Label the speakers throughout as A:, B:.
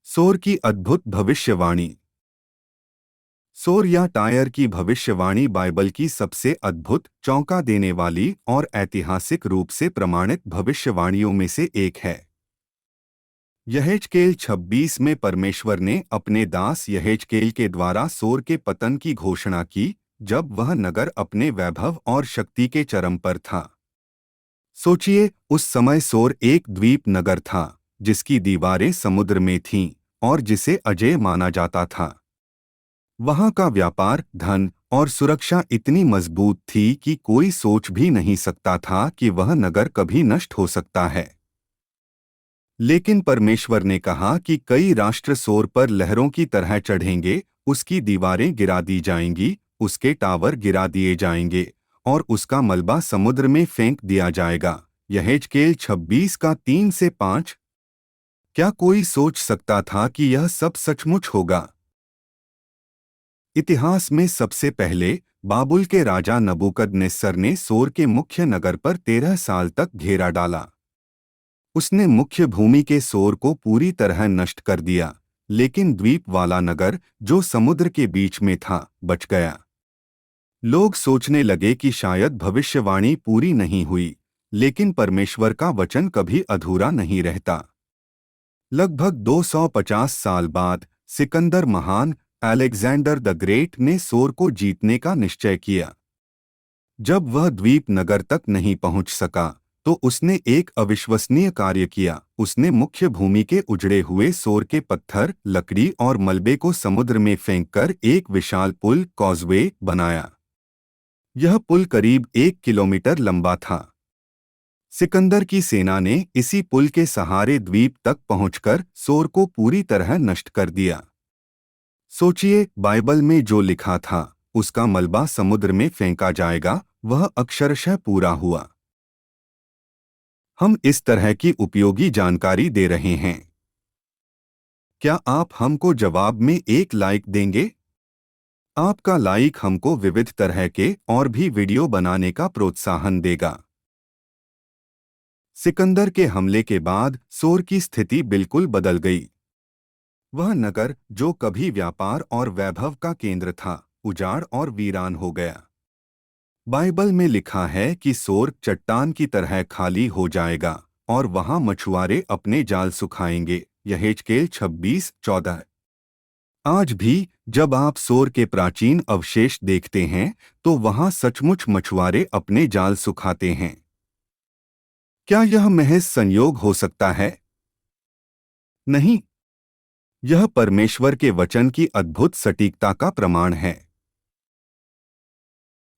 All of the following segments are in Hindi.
A: सोर की अद्भुत भविष्यवाणी। सोर या टायर की भविष्यवाणी बाइबल की सबसे अद्भुत, चौंका देने वाली और ऐतिहासिक रूप से प्रमाणित भविष्यवाणियों में से एक है। यहेजकेल 26 में परमेश्वर ने अपने दास यहेजकेल के द्वारा सोर के पतन की घोषणा की, जब वह नगर अपने वैभव और शक्ति के चरम पर था। सोचिए, उस समय सोर एक द्वीप नगर था, जिसकी दीवारें समुद्र में थीं और जिसे अजेय माना जाता था। वहां का व्यापार, धन और सुरक्षा इतनी मजबूत थी कि कोई सोच भी नहीं सकता था कि वह नगर कभी नष्ट हो सकता है। लेकिन परमेश्वर ने कहा कि कई राष्ट्र सोर पर लहरों की तरह चढ़ेंगे, उसकी दीवारें गिरा दी जाएंगी, उसके टावर गिरा दिए जाएंगे और उसका मलबा समुद्र में फेंक दिया जाएगा। यहेजकेल 26 का 3 से 5। क्या कोई सोच सकता था कि यह सब सचमुच होगा? इतिहास में सबसे पहले बाबुल के राजा नबूकदनेस्सर ने सोर के मुख्य नगर पर 13 साल तक घेरा डाला। उसने मुख्य भूमि के सोर को पूरी तरह नष्ट कर दिया, लेकिन द्वीप वाला नगर, जो समुद्र के बीच में था, बच गया। लोग सोचने लगे कि शायद भविष्यवाणी पूरी नहीं हुई, लेकिन परमेश्वर का वचन कभी अधूरा नहीं रहता। लगभग 250 साल बाद सिकंदर महान, अलेक्जेंडर द ग्रेट ने सोर को जीतने का निश्चय किया। जब वह द्वीप नगर तक नहीं पहुंच सका, तो उसने एक अविश्वसनीय कार्य किया। उसने मुख्य भूमि के उजड़े हुए सोर के पत्थर, लकड़ी और मलबे को समुद्र में फेंककर एक विशाल पुल, कॉजवे, बनाया। यह पुल करीब 1 किलोमीटर लंबा था। सिकंदर की सेना ने इसी पुल के सहारे द्वीप तक पहुंचकर सोर को पूरी तरह नष्ट कर दिया। सोचिए, बाइबल में जो लिखा था, उसका मलबा समुद्र में फेंका जाएगा, वह अक्षरशः पूरा हुआ। हम इस तरह की उपयोगी जानकारी दे रहे हैं। क्या आप हमको जवाब में एक लाइक देंगे? आपका लाइक हमको विविध तरह के और भी वीडियो बनाने का प्रोत्साहन देगा। सिकंदर के हमले के बाद सोर की स्थिति बिल्कुल बदल गई। वह नगर, जो कभी व्यापार और वैभव का केंद्र था, उजाड़ और वीरान हो गया। बाइबल में लिखा है कि सोर चट्टान की तरह खाली हो जाएगा और वहां मछुआरे अपने जाल सुखाएंगे। यहेजकेल 26:14। आज भी जब आप सोर के प्राचीन अवशेष देखते हैं, तो वहां सचमुच मछुआरे अपने जाल सुखाते हैं। क्या यह महज संयोग हो सकता है? नहीं, यह परमेश्वर के वचन की अद्भुत सटीकता का प्रमाण है।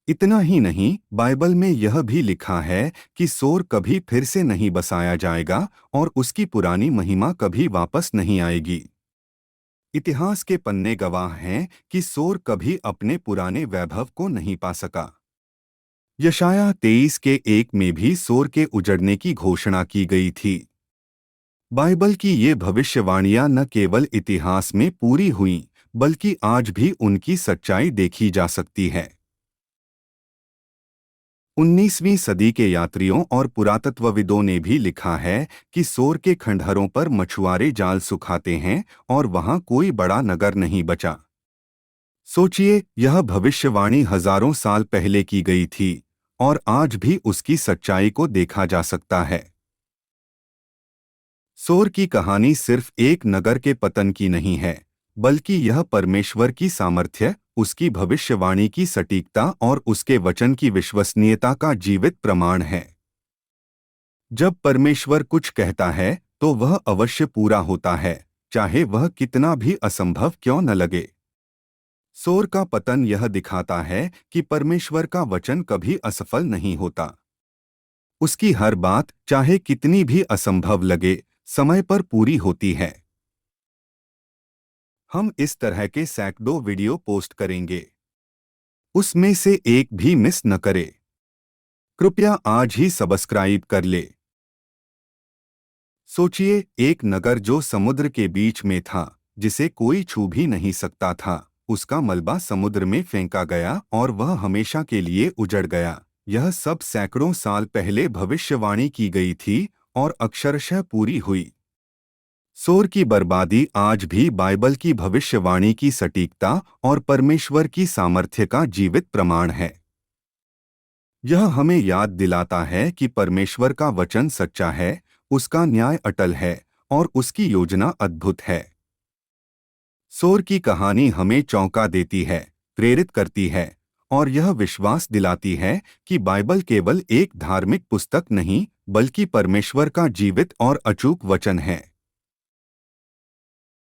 A: इतना ही नहीं, बाइबल में यह भी लिखा है कि सोर कभी फिर से नहीं बसाया जाएगा और उसकी पुरानी महिमा कभी वापस नहीं आएगी। इतिहास के पन्ने गवाह हैं कि सोर कभी अपने पुराने वैभव को नहीं पा सका। यशायाह 23 के 1 में भी सोर के उजड़ने की घोषणा की गई थी। बाइबल की ये भविष्यवाणियां न केवल इतिहास में पूरी हुईं, बल्कि आज भी उनकी सच्चाई देखी जा सकती है। 19वीं सदी के यात्रियों और पुरातत्वविदों ने भी लिखा है कि सोर के खंडहरों पर मछुआरे जाल सुखाते हैं और वहां कोई बड़ा नगर नहीं बचा। सोचिए, यह भविष्यवाणी हजारों साल पहले की गई थी और आज भी उसकी सच्चाई को देखा जा सकता है। सोर की कहानी सिर्फ एक नगर के पतन की नहीं है, बल्कि यह परमेश्वर की सामर्थ्य, उसकी भविष्यवाणी की सटीकता और उसके वचन की विश्वसनीयता का जीवित प्रमाण है। जब परमेश्वर कुछ कहता है, तो वह अवश्य पूरा होता है, चाहे वह कितना भी असंभव क्यों न लगे। सोर का पतन यह दिखाता है कि परमेश्वर का वचन कभी असफल नहीं होता। उसकी हर बात, चाहे कितनी भी असंभव लगे, समय पर पूरी होती है। हम इस तरह के सैकड़ों वीडियो पोस्ट करेंगे। उसमें से एक भी मिस न करे। कृपया आज ही सब्सक्राइब कर ले। सोचिए, एक नगर जो समुद्र के बीच में था, जिसे कोई छू भी नहीं सकता था, उसका मलबा समुद्र में फेंका गया और वह हमेशा के लिए उजड़ गया। यह सब सैकड़ों साल पहले भविष्यवाणी की गई थी और अक्षरशः पूरी हुई। सोर की बर्बादी आज भी बाइबल की भविष्यवाणी की सटीकता और परमेश्वर की सामर्थ्य का जीवित प्रमाण है। यह हमें याद दिलाता है कि परमेश्वर का वचन सच्चा है, उसका न्याय अटल है और उसकी योजना अद्भुत है। सोर की कहानी हमें चौंका देती है, प्रेरित करती है और यह विश्वास दिलाती है कि बाइबल केवल एक धार्मिक पुस्तक नहीं, बल्कि परमेश्वर का जीवित और अचूक वचन है।